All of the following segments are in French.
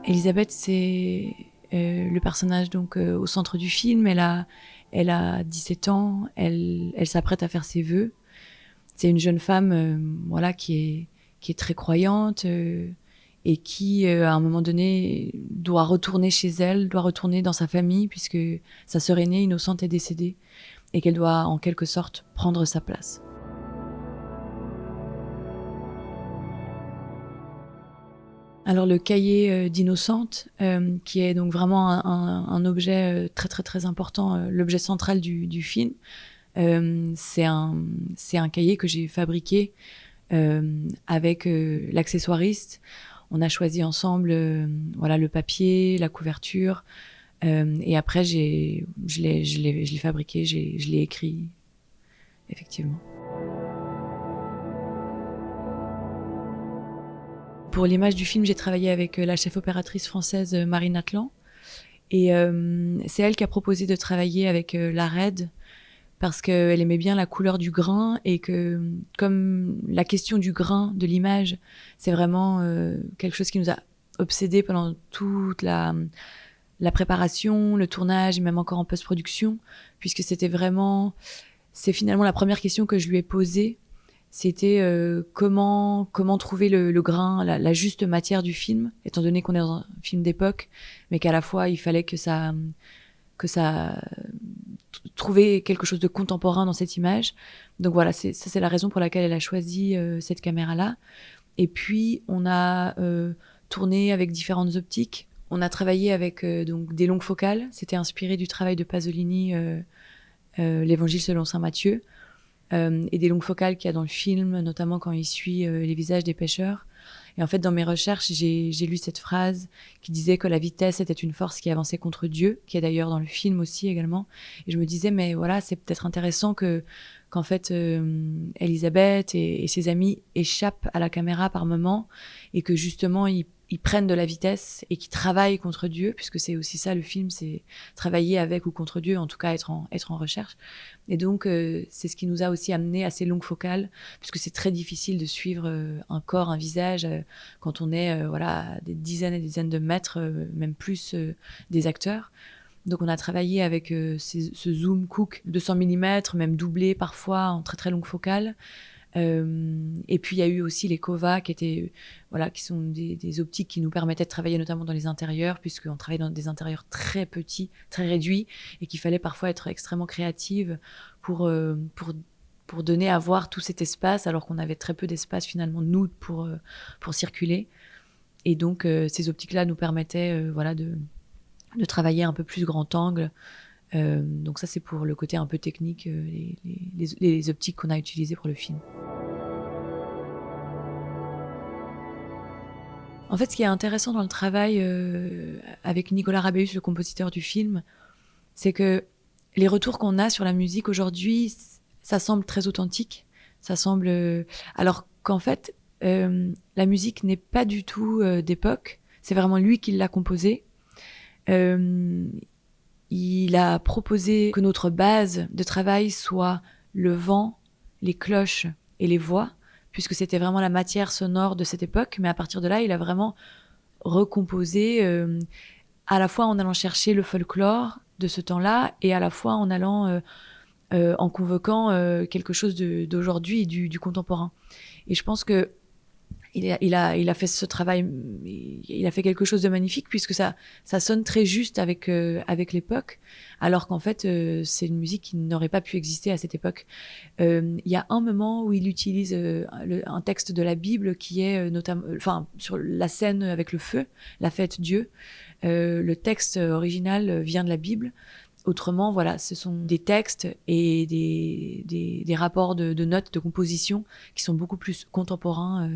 Elisabeth, c'est le personnage donc au centre du film. Elle a 17 ans, elle s'apprête à faire ses vœux. C'est une jeune femme voilà, qui est très croyante et qui, à un moment donné, doit retourner chez elle, doit retourner dans sa famille, puisque sa sœur aînée, innocente, est décédée et qu'elle doit, en quelque sorte, prendre sa place. Alors le cahier d'Innocente, qui est donc vraiment un objet très très très important, l'objet central du film, c'est un cahier que j'ai fabriqué avec l'accessoiriste. On a choisi ensemble voilà, le papier, la couverture, et après je l'ai fabriqué, je l'ai écrit, effectivement. Pour l'image du film, j'ai travaillé avec la chef opératrice française Marine Atlan. Et c'est elle qui a proposé de travailler avec la RED parce qu'elle aimait bien la couleur du grain et que comme la question du grain de l'image, c'est vraiment quelque chose qui nous a obsédés pendant toute la préparation, le tournage et même encore en post-production, puisque c'est finalement la première question que je lui ai posée. C'était comment trouver le grain, la juste matière du film, étant donné qu'on est dans un film d'époque, mais qu'à la fois il fallait que ça trouver quelque chose de contemporain dans cette image. Donc voilà, c'est la raison pour laquelle elle a choisi cette caméra-là. Et puis on a tourné avec différentes optiques. On a travaillé avec donc des longues focales. C'était inspiré du travail de Pasolini, l'Évangile selon saint Matthieu. Et des longues focales qu'il y a dans le film, notamment quand il suit les visages des pêcheurs. Et en fait, dans mes recherches, j'ai lu cette phrase qui disait que la vitesse était une force qui avançait contre Dieu, qui est d'ailleurs dans le film aussi également. Et je me disais, mais voilà, c'est peut-être intéressant qu'en fait, Elisabeth et ses amis échappent à la caméra par moment et que justement, ils prennent de la vitesse et qui travaillent contre Dieu, puisque c'est aussi ça le film, c'est travailler avec ou contre Dieu, en tout cas être en recherche. Et donc, c'est ce qui nous a aussi amené à ces longues focales, puisque c'est très difficile de suivre un corps, un visage, quand on est voilà, à des dizaines et des dizaines de mètres, même plus des acteurs. Donc on a travaillé avec ce zoom Cook 200 mm, même doublé parfois en très très longue focale. Et puis il y a eu aussi les Cova qui sont des optiques qui nous permettaient de travailler notamment dans les intérieurs, puisqu'on travaillait dans des intérieurs très petits, très réduits, et qu'il fallait parfois être extrêmement créative pour donner à voir tout cet espace, alors qu'on avait très peu d'espace finalement nous pour circuler. Et donc ces optiques-là nous permettaient voilà, de travailler un peu plus grand angle. Donc ça, c'est pour le côté un peu technique, les optiques qu'on a utilisées pour le film. En fait, ce qui est intéressant dans le travail avec Nicolas Rabeus, le compositeur du film, c'est que les retours qu'on a sur la musique aujourd'hui, ça semble très authentique. Ça semble... alors qu'en fait, la musique n'est pas du tout d'époque. C'est vraiment lui qui l'a composée. Il a proposé que notre base de travail soit le vent, les cloches et les voix, puisque c'était vraiment la matière sonore de cette époque. Mais à partir de là, il a vraiment recomposé à la fois en allant chercher le folklore de ce temps-là et à la fois en allant en convoquant quelque chose d'aujourd'hui et du contemporain. Et je pense que il a fait ce travail, il a fait quelque chose de magnifique puisque ça sonne très juste avec l'époque, alors qu'en fait c'est une musique qui n'aurait pas pu exister à cette époque. Il y a un moment où il utilise un texte de la Bible qui est notamment, sur la scène avec le feu, la fête Dieu. Le texte original vient de la Bible. Autrement, voilà, ce sont des textes et des rapports de notes, de composition qui sont beaucoup plus contemporains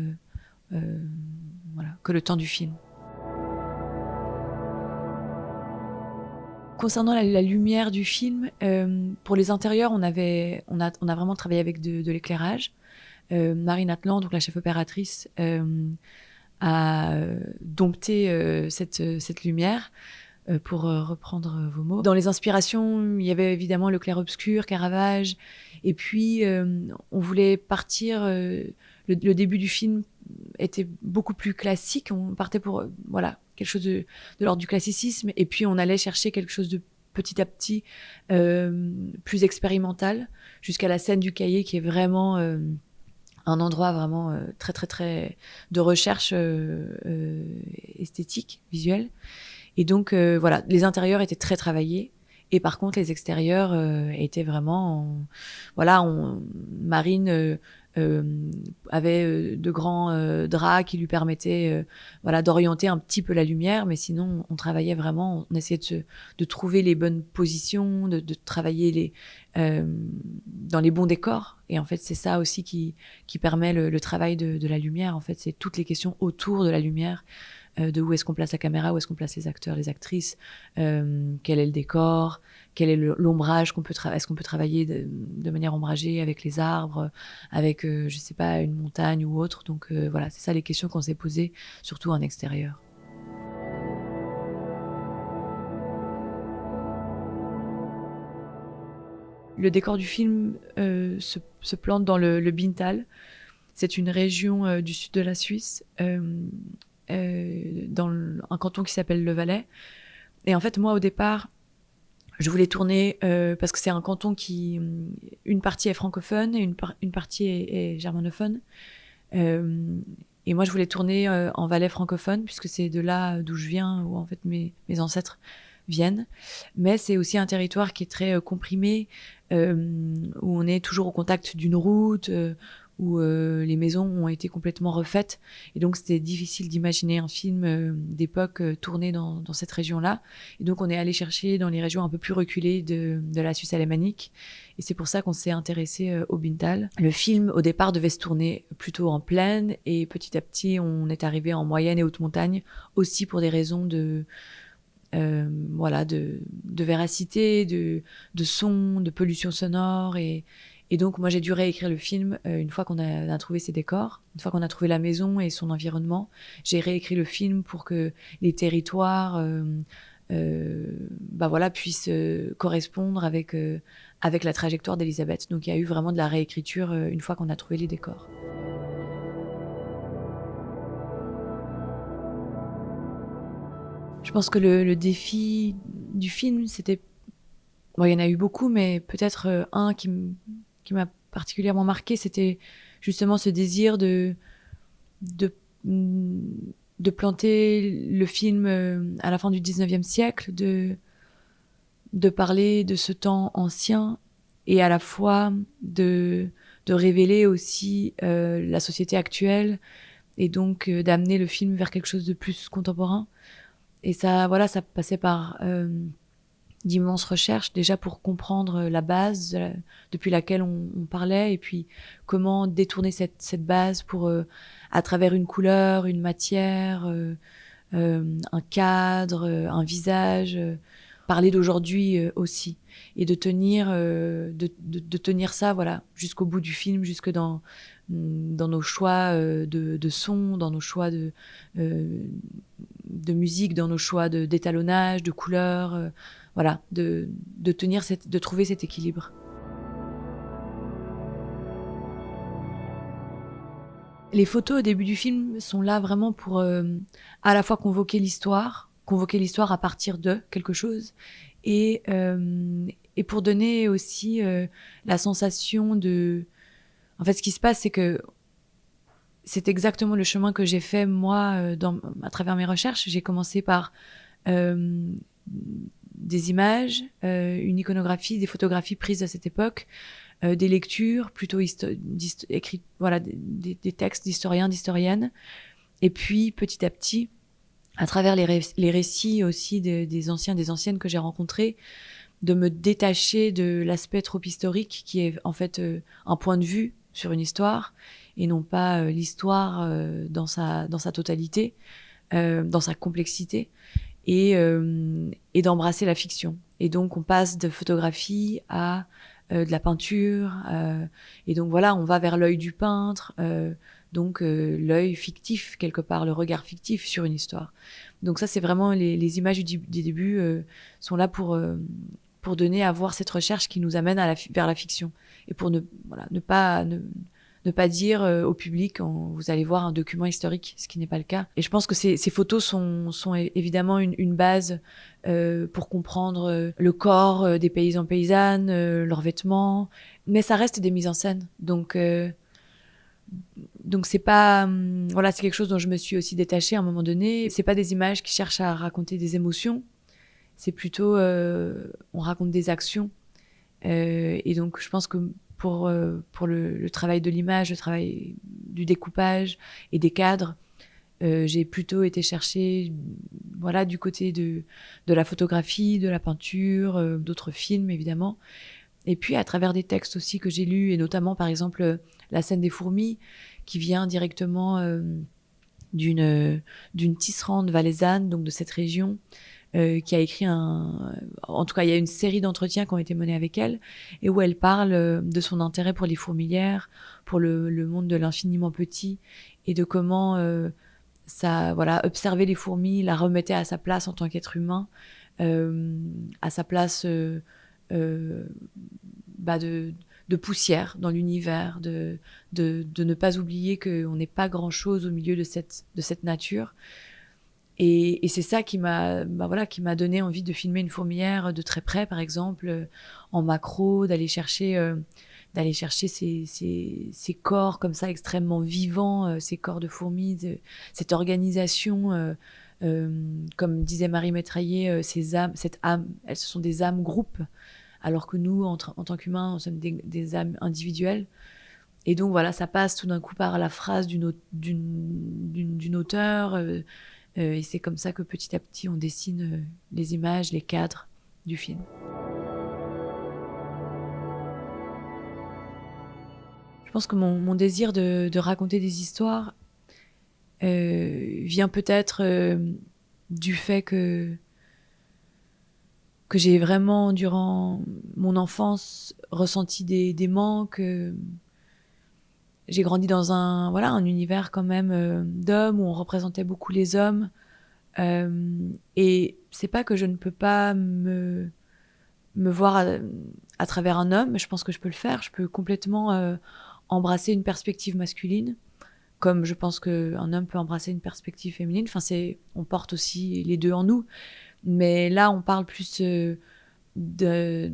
voilà, que le temps du film. Concernant la lumière du film, pour les intérieurs, on a vraiment travaillé avec de l'éclairage. Marine Atlan, donc la chef opératrice, a dompté cette lumière, pour reprendre vos mots. Dans les inspirations, il y avait évidemment le clair-obscur, Caravage, et puis on voulait partir... Le début du film était beaucoup plus classique. On partait pour voilà, quelque chose de l'ordre du classicisme, et puis on allait chercher quelque chose de petit à petit plus expérimental, jusqu'à la scène du cahier qui est vraiment un endroit vraiment très très très de recherche esthétique, visuelle. Et donc voilà, les intérieurs étaient très travaillés. Et par contre, les extérieurs étaient vraiment, voilà, Marine euh, avait de grands draps qui lui permettaient, voilà, d'orienter un petit peu la lumière. Mais sinon, on travaillait vraiment, on essayait de trouver les bonnes positions, de travailler dans les bons décors. Et en fait, c'est ça aussi qui permet le travail de la lumière. En fait, c'est toutes les questions autour de la lumière. De où est-ce qu'on place la caméra, où est-ce qu'on place les acteurs, les actrices, quel est le décor, quel est l'ombrage est-ce qu'on peut travailler de manière ombragée avec les arbres, avec, je sais pas, une montagne ou autre. Donc voilà, c'est ça les questions qu'on s'est posées, surtout en extérieur. Le décor du film se plante dans le Bintal. C'est une région du sud de la Suisse, dans un canton qui s'appelle le Valais. Et en fait, moi, au départ, je voulais tourner parce que c'est un canton qui, une partie est francophone et une partie est germanophone. Euh, et moi, je voulais tourner en Valais francophone puisque c'est de là d'où je viens, où en fait mes ancêtres viennent. Mais c'est aussi un territoire qui est très comprimé, où on est toujours au contact d'une route, où les maisons ont été complètement refaites. Et donc, c'était difficile d'imaginer un film d'époque tourné dans cette région-là. Et donc, on est allé chercher dans les régions un peu plus reculées de la Suisse alémanique. Et c'est pour ça qu'on s'est intéressé au Bintal. Le film, au départ, devait se tourner plutôt en plaine. Et petit à petit, on est arrivé en moyenne et haute montagne, aussi pour des raisons voilà, de véracité, de son, de pollution sonore. Et donc, moi, j'ai dû réécrire le film une fois qu'on a trouvé ses décors, une fois qu'on a trouvé la maison et son environnement. J'ai réécrit le film pour que les territoires bah voilà, puissent correspondre avec la trajectoire d'Elisabeth. Donc, il y a eu vraiment de la réécriture une fois qu'on a trouvé les décors. Je pense que le défi du film, c'était... Bon, il y en a eu beaucoup, mais peut-être un qui m'a particulièrement marqué, c'était justement ce désir de, de planter le film à la fin du 19e siècle, de parler de ce temps ancien et à la fois de révéler aussi la société actuelle et donc d'amener le film vers quelque chose de plus contemporain. Et ça, voilà, ça passait par d'immenses recherches, déjà pour comprendre la base depuis laquelle on parlait, et puis comment détourner cette base pour, à travers une couleur, une matière, un cadre, un visage, parler d'aujourd'hui aussi, et de tenir, de tenir ça, voilà, jusqu'au bout du film, jusque dans nos choix de son, dans nos choix de musique, dans nos choix d'étalonnage, de couleurs, voilà, de trouver cet équilibre. Les photos au début du film sont là vraiment pour à la fois convoquer l'histoire à partir de quelque chose, et pour donner aussi la sensation de... En fait, ce qui se passe, c'est que c'est exactement le chemin que j'ai fait moi à travers mes recherches. J'ai commencé par euh, des images, une iconographie, des photographies prises à cette époque, des lectures plutôt écrites, voilà, des textes d'historiens, d'historiennes. Et puis petit à petit, à travers les récits aussi des anciens, des anciennes que j'ai rencontrés, de me détacher de l'aspect trop historique qui est en fait un point de vue sur une histoire et non pas l'histoire dans sa totalité, dans sa complexité, et d'embrasser la fiction. Et donc on passe de photographie à de la peinture, et donc voilà, on va vers l'œil du peintre, donc l'œil fictif quelque part, le regard fictif sur une histoire. Donc ça, c'est vraiment les images du début sont là pour donner à voir cette recherche qui nous amène vers la fiction, et pour ne ne pas dire au public vous allez voir un document historique, ce qui n'est pas le cas. Et je pense que ces photos sont évidemment une base pour comprendre le corps des paysans paysannes, leurs vêtements, mais ça reste des mises en scène. Donc c'est pas voilà, c'est quelque chose dont je me suis aussi détachée à un moment donné. C'est pas des images qui cherchent à raconter des émotions, c'est plutôt on raconte des actions. Et donc je pense que pour le travail de l'image, le travail du découpage et des cadres, j'ai plutôt été chercher voilà du côté de la photographie, de la peinture, d'autres films évidemment. Et puis à travers des textes aussi que j'ai lus, et notamment par exemple La scène des fourmis, qui vient directement d'une tisserande valaisanne, donc de cette région, qui a écrit en tout cas il y a une série d'entretiens qui ont été menés avec elle, et où elle parle de son intérêt pour les fourmilières, pour le monde de l'infiniment petit, et de comment ça, voilà, observer les fourmis la remettait à sa place en tant qu'être humain, à sa place de poussière dans l'univers, de ne pas oublier qu'on n'est pas grand-chose au milieu de cette nature. Et c'est ça qui m'a donné envie de filmer une fourmilière de très près, par exemple, en macro, d'aller chercher ces corps comme ça extrêmement vivants, ces corps de fourmis, cette organisation, comme disait Marie Métraillé, cette âme, ce sont des âmes groupes, alors que nous, en tant qu'humains, nous sommes des âmes individuelles. Et donc voilà, ça passe tout d'un coup par la phrase d'une auteure, et c'est comme ça que petit à petit, on dessine les images, les cadres du film. Je pense que mon désir de raconter des histoires vient peut-être du fait que j'ai vraiment, durant mon enfance, ressenti des manques. J'ai grandi dans un univers quand même d'hommes, où on représentait beaucoup les hommes. Et c'est pas que je ne peux pas me voir à travers un homme, je pense que je peux le faire. Je peux complètement embrasser une perspective masculine, comme je pense qu'un homme peut embrasser une perspective féminine. Enfin, on porte aussi les deux en nous. Mais là, on parle plus d'un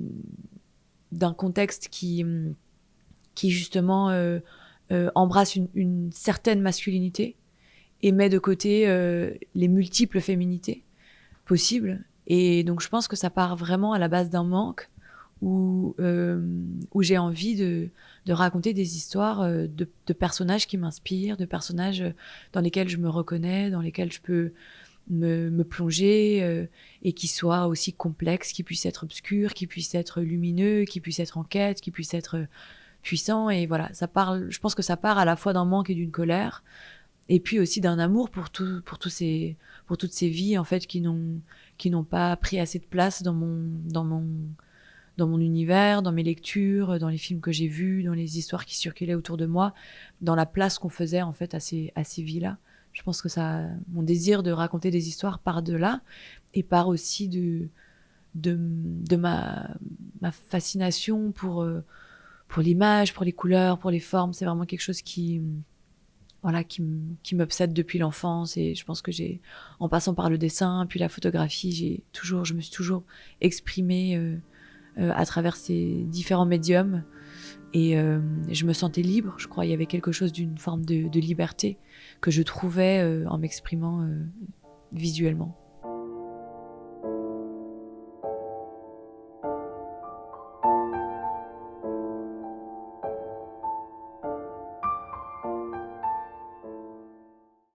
contexte qui justement embrasse une certaine masculinité et met de côté les multiples féminités possibles. Et donc, je pense que ça part vraiment à la base d'un manque où j'ai envie de raconter des histoires de personnages qui m'inspirent, de personnages dans lesquels je me reconnais, dans lesquels je peux me plonger, et qui soient aussi complexes, qui puissent être obscurs, qui puissent être lumineux, qui puissent être en quête, qui puissent être puissants. Et voilà, je pense que ça part à la fois d'un manque et d'une colère, et puis aussi d'un amour pour toutes ces vies en fait qui n'ont pas pris assez de place dans mon univers, dans mes lectures, dans les films que j'ai vus, dans les histoires qui circulaient autour de moi, dans la place qu'on faisait en fait à ces vies-là. Je pense que mon désir de raconter des histoires part de là, et part aussi de ma fascination pour l'image, pour les couleurs, pour les formes. C'est vraiment quelque chose qui m'obsède depuis l'enfance. Et je pense que en passant par le dessin, puis la photographie, je me suis toujours exprimée à travers ces différents médiums. Et je me sentais libre, je crois. Il y avait quelque chose d'une forme de liberté que je trouvais en m'exprimant visuellement.